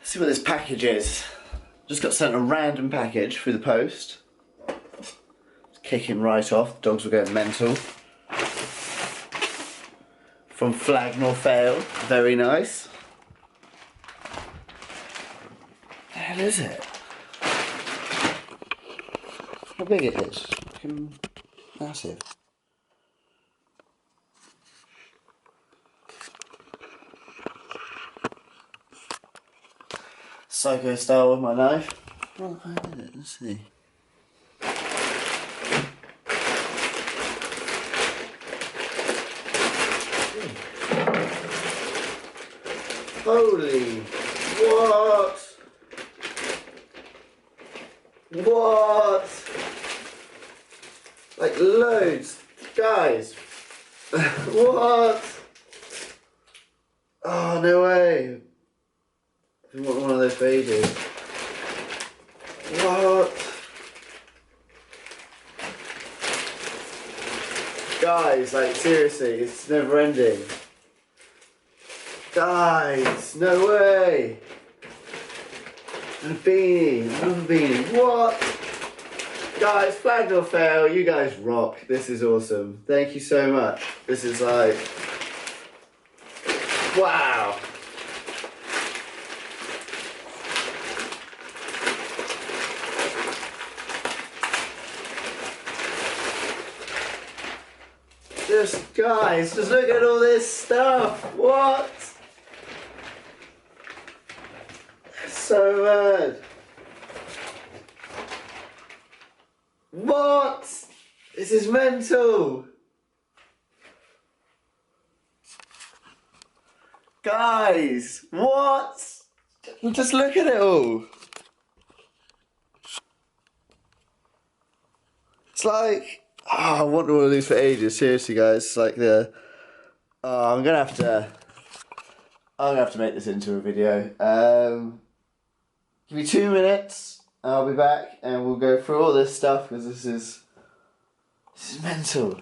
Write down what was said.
Let's see what this package is. Just got sent a random package through the post. It's kicking right off. The dogs were going mental. From Flag Nor Fail. Very nice. What the hell is it? How big it is? Fucking massive. Psycho style with my knife. What the fuck is it? Let's see. Holy, what? What? Like loads, guys. What? Oh, no way. I've been wanting one of those for ages. What? Guys, like seriously, it's never ending. Guys, no way. And a beanie, another beanie. What? Guys, Flag Nor Fail, you guys rock. This is awesome. Thank you so much. This is like, wow. Just, guys, just look at all this stuff. What? So mad. What? This is mental. Guys, what? Just look at it all. It's like, oh, I want one of these for ages. Seriously, guys. It's like the. Oh, I'm gonna have to make this into a video. Give me 2 minutes. I'll be back and we'll go through all this stuff because this is mental.